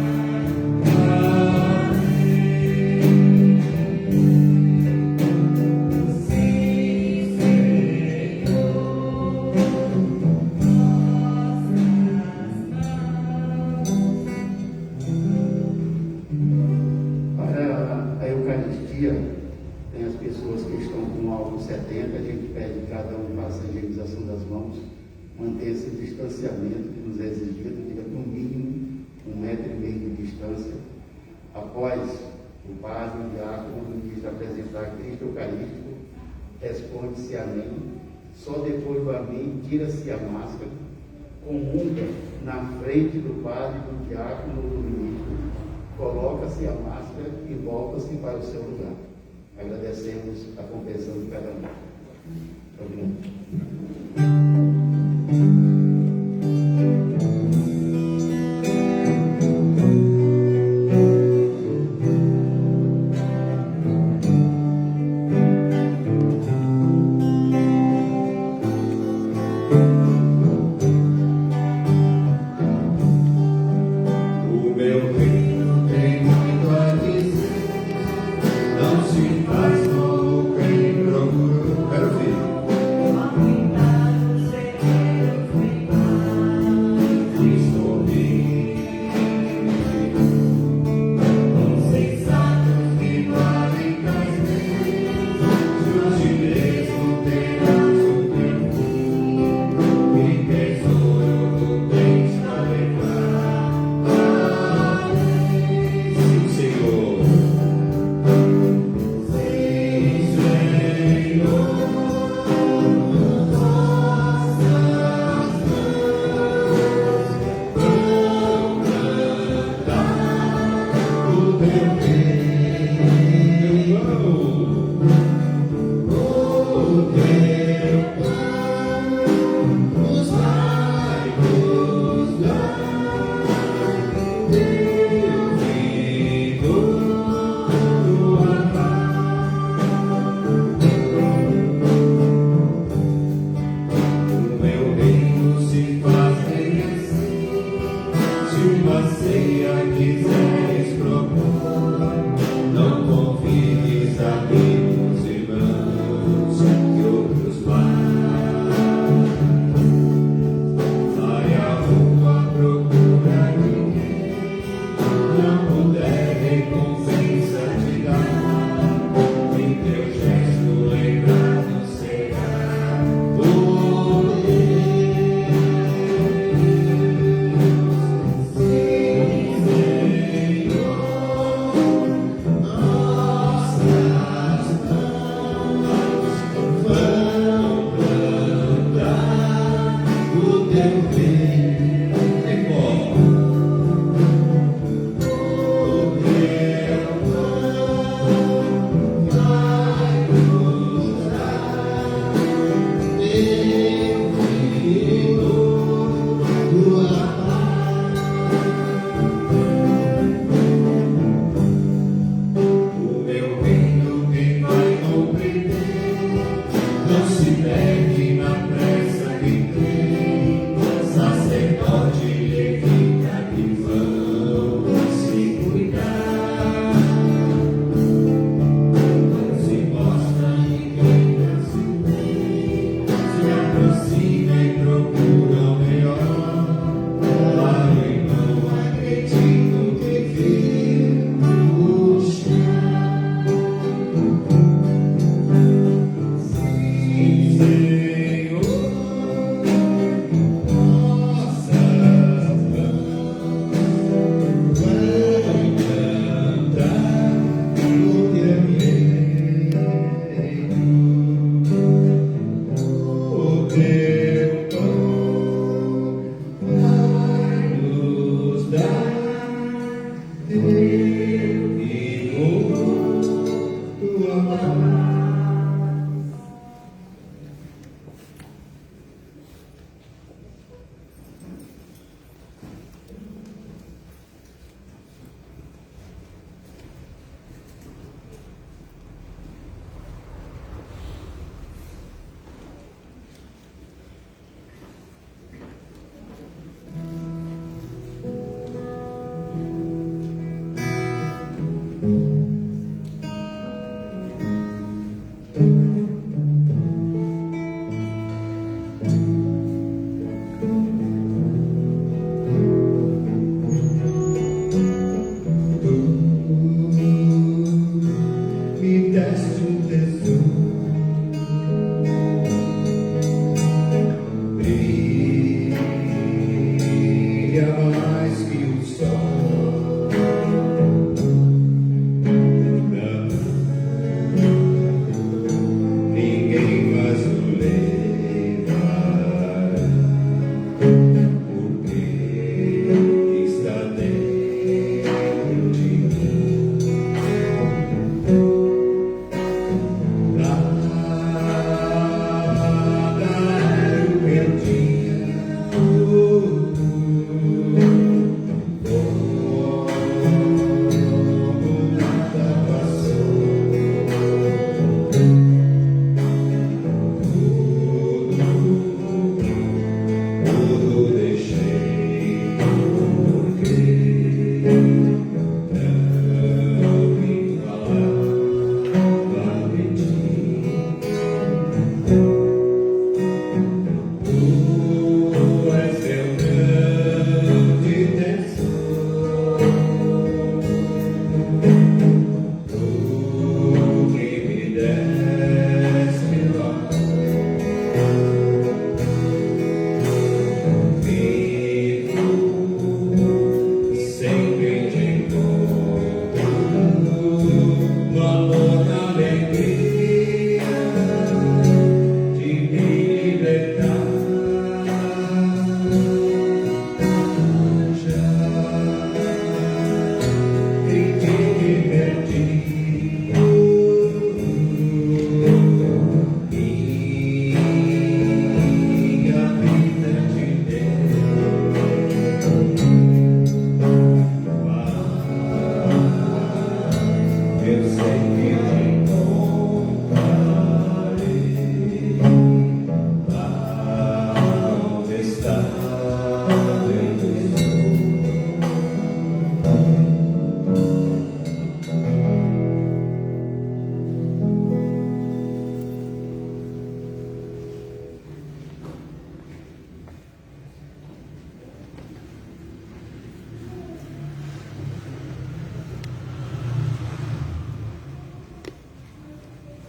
Speaker 3: Sim, Senhor,
Speaker 7: Para a Eucaristia, tem as pessoas que estão com o álcool 70, a gente pede que cada um faça a higienização das mãos, manter esse distanciamento que nos é exigido, de no mínimo 1,5 metro de distância. Após o padre, o diácono, o ministro apresentar Cristo Eucarístico, responde-se amém. Só depois do amém, tira-se a máscara, comunga na frente do padre, do diácono ou do ministro, coloca-se a máscara e volta-se para o seu lugar. Agradecemos a compreensão de cada um. Obrigado.
Speaker 3: não se faz como quem procurou. Quero ver. Cristo vive, insensatos que valem tais bens, de mesmo terás o perfume e tesouro do bens para levar. Sim, Senhor. Sim, Senhor.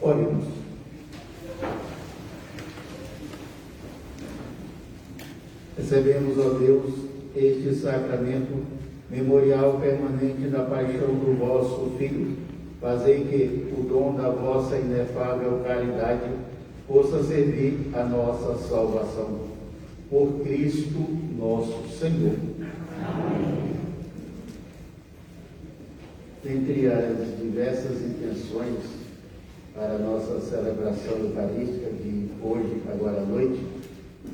Speaker 7: Oremos. Recebemos, ó Deus, este sacramento memorial permanente da paixão do vosso Filho. Fazei que o dom da vossa inefável caridade possa servir a nossa salvação. Por Cristo nosso Senhor. Amém. Dentre as diversas intenções para a nossa celebração eucarística de hoje, agora à noite,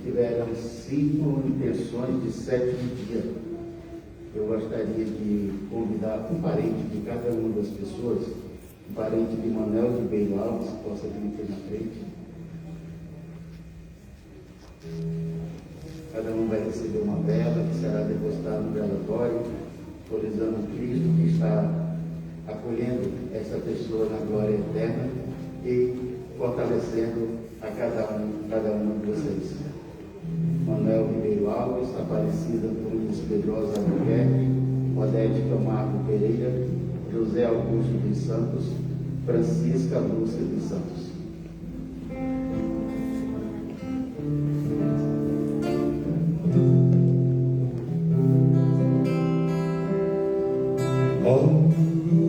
Speaker 7: tiveram 5 intenções de 7º dia. Eu gostaria de convidar um parente de cada uma das pessoas, um parente de Manuel de Beiro Alves, que possa vir aqui na frente. Cada um vai receber uma vela que será depositada no velatório, simbolizando Cristo que está acolhendo essa pessoa na glória eterna e fortalecendo a cada uma de vocês. Manuel Ribeiro Alves, Aparecida Nunes Pedrosa Albuquerque, Odete Camargo Pereira, José Augusto dos Santos, Francisca Lúcia dos Santos.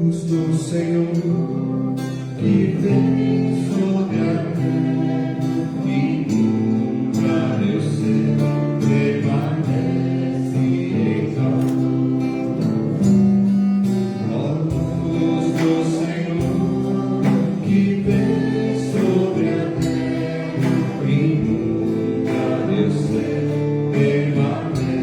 Speaker 3: Luz do Senhor que vem sobre a terra e nunca meu ser permanece exaltado. Luz do Senhor que vem sobre a terra e nunca meu ser permanece exaltado.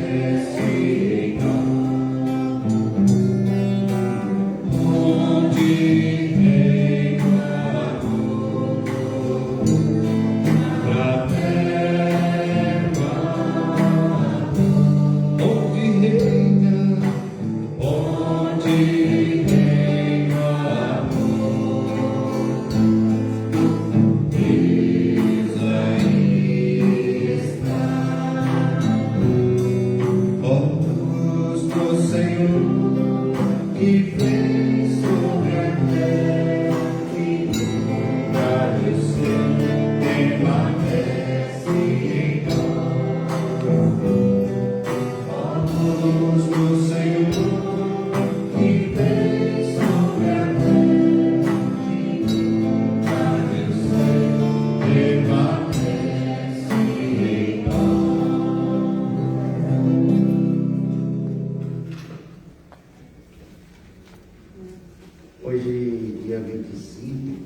Speaker 7: Hoje, dia 25,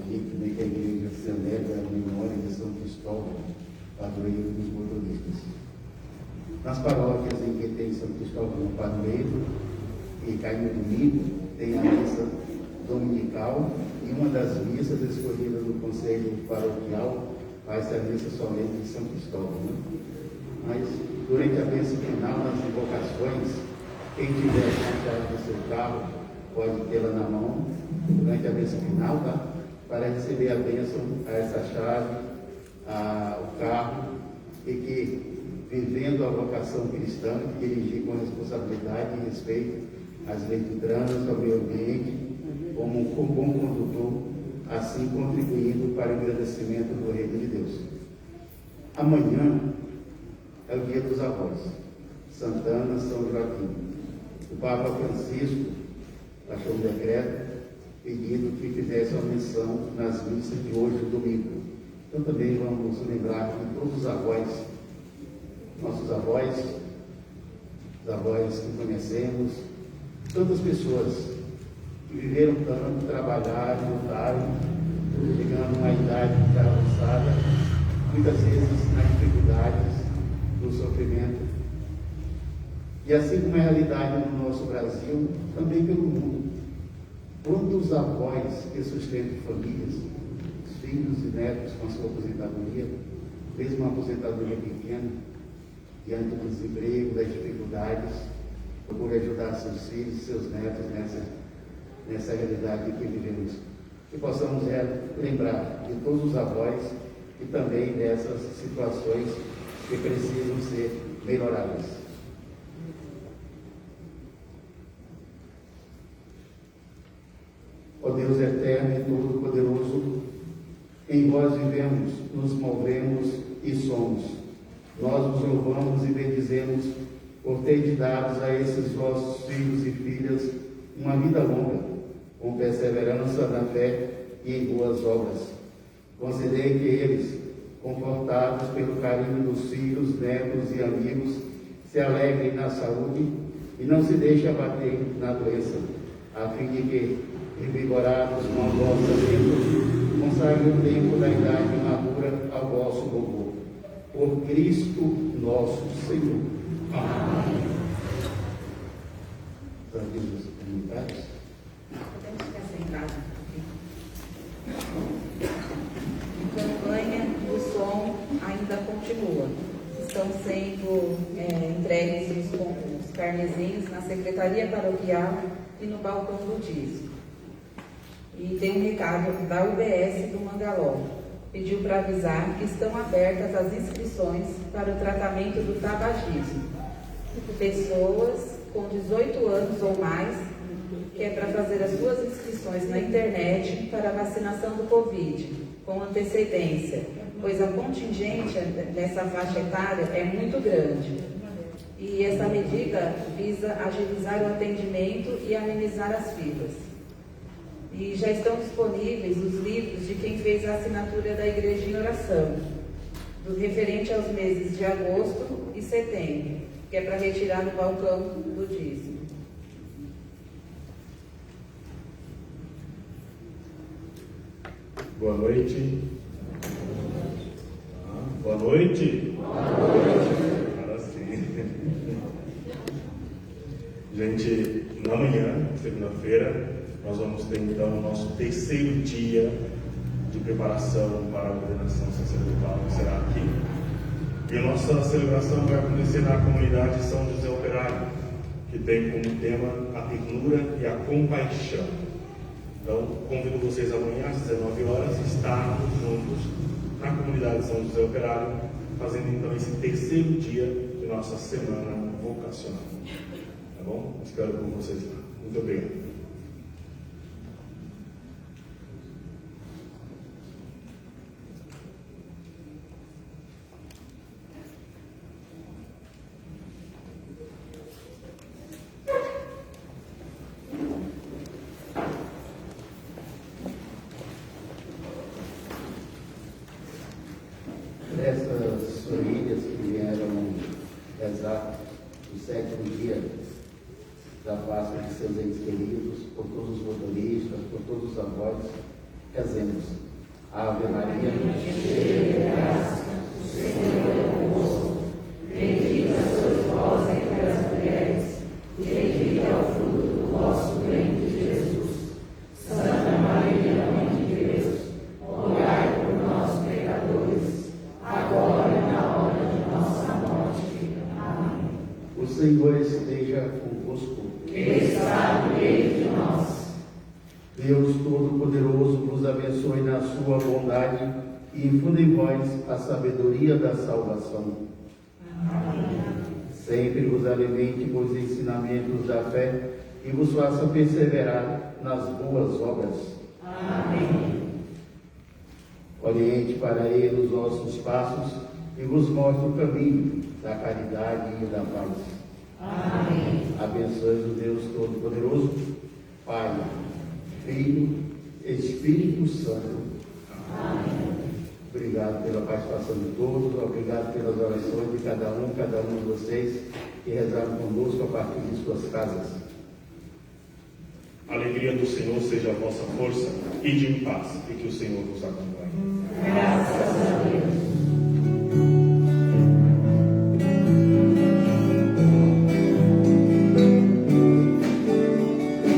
Speaker 7: dia que a igreja celebra a memória de São Cristóvão, padroeiro dos motoristas. Nas paróquias em que tem São Cristóvão no padroeiro e cai no domingo, tem a missa dominical e uma das missas escolhidas no conselho paroquial vai ser a missa solene de São Cristóvão. Né? Mas, durante a bênção final, nas invocações, quem tiver a chave do seu carro, pode tê-la na mão durante a bênção final, tá? Para receber a bênção, a essa chave, o carro, e que, vivendo a vocação cristã, dirigir com responsabilidade e respeito as leis do trânsito, ao meio ambiente, como um bom condutor, assim contribuindo para o agradecimento do Reino de Deus. Amanhã é o dia dos avós, Santana, São Joaquim. O Papa Francisco baixou um decreto pedindo que fizesse uma menção nas missas de hoje, domingo. Então também vamos lembrar de todos os avós, nossos avós, os avós que conhecemos, tantas pessoas que viveram tanto, trabalharam, lutaram, chegando a uma idade já avançada, muitas vezes nas dificuldades do sofrimento. E assim como é a realidade no nosso Brasil, também pelo mundo. Quantos avós que sustentam famílias, filhos e netos com a sua aposentadoria, mesmo uma aposentadoria pequena, diante do desemprego, das dificuldades, procure ajudar seus filhos e seus netos nessa realidade que vivemos. Que possamos lembrar de todos os avós e também dessas situações que precisam ser melhoradas. Ó Deus eterno e todo-poderoso, em vós vivemos, nos movemos e somos. Nós vos louvamos e bendizemos por ter dado a esses vossos filhos e filhas uma vida longa, com perseverança na fé e em boas obras. Concedei que eles, confortados pelo carinho dos filhos, netos e amigos, se alegrem na saúde e não se deixem abater na doença, a fim de que, revigorados com a vossa bênção, consagrem o tempo da idade madura ao vosso louvor. Por Cristo nosso Senhor. Amém. Podemos os comentários?
Speaker 1: Podemos ficar sentados. A campanha do som ainda continua. Estão sendo entregues os carnezinhos na Secretaria Paroquial e no balcão do disco. E tem um recado da UBS do Mangaló. Pediu para avisar que estão abertas as inscrições para o tratamento do tabagismo. Pessoas com 18 anos ou mais, que é para fazer as suas inscrições na internet para a vacinação do Covid, com antecedência, pois a contingência nessa faixa etária é muito grande. E essa medida visa agilizar o atendimento e amenizar as filas. E já estão disponíveis os livros de quem fez a assinatura da Igreja em Oração, do referente aos meses de agosto e setembro, que é para retirar no balcão do dízimo.
Speaker 6: Boa noite. Boa noite. Agora sim. Gente, na manhã, segunda-feira, nós vamos ter então o nosso terceiro dia de preparação para a ordenação sacerdotal, que será aqui. E a nossa celebração vai acontecer na comunidade São José Operário, que tem como tema a ternura e a compaixão. Então, convido vocês amanhã às 19 horas a estarmos juntos na comunidade São José Operário, fazendo então esse terceiro dia de nossa semana vocacional. Tá bom? Espero por vocês lá. Muito obrigado.
Speaker 7: Essas famílias que vieram rezar o sétimo dia da Páscoa de seus entes queridos, por todos os motoristas, por todos os avós, rezemos. Ave Maria, cheia de graça, o Senhor é convosco. Bendita sois vós entre as mulheres, e bendito é o fruto do vosso ventre, Jesus. Santa Maria, Mãe de Deus, rogai por nós, pecadores, agora e na hora de nossa morte. Amém. O Senhor esteja convosco. Ele está no meio de nós. Deus Todo-Poderoso vos abençoe na sua bondade e infunda em vós a sabedoria da salvação. Amém. Sempre vos alimente com os ensinamentos da fé e vos faça perseverar nas boas obras. Amém. Oriente para ele os vossos passos e vos mostre o caminho da caridade e da paz. Amém. Abençoe o Deus Todo-Poderoso, Pai, Filho, Espírito Santo. Amém. Obrigado pela participação de todos, obrigado pelas orações de cada um de vocês que rezaram conosco a partir de suas casas.
Speaker 6: A alegria do Senhor seja a vossa força, ide em paz e que o Senhor vos acompanhe.
Speaker 2: Graças a Deus.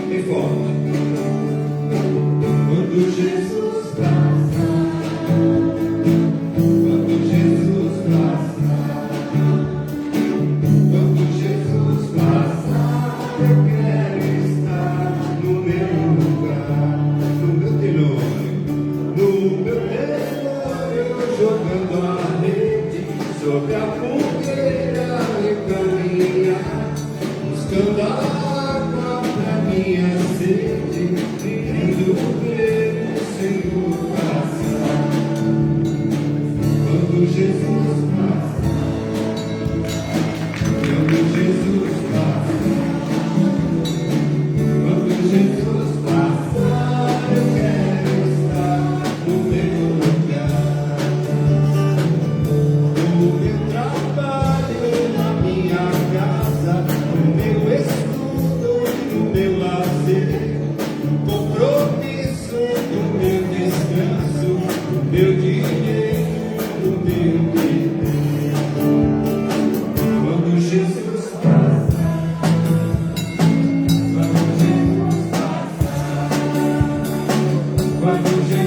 Speaker 3: E forte. Quando Jesus passar, quando Jesus passar, quando Jesus passar, eu quero estar no meu lugar, no meu telônio, jogando a rede sobre a fogueira e caminhar, buscando água pra minha sede, querendo ver o Senhor passar. Quando Jesus passar, quando Jesus passar, quando Jesus passar, eu quero estar no meu lugar, no meu trabalho, na minha casa, no meu estudo e no meu lazer, no compromisso, no meu descanso, no meu dinheiro, no meu dever. Quando Jesus passar, quando Jesus passar, quando Jesus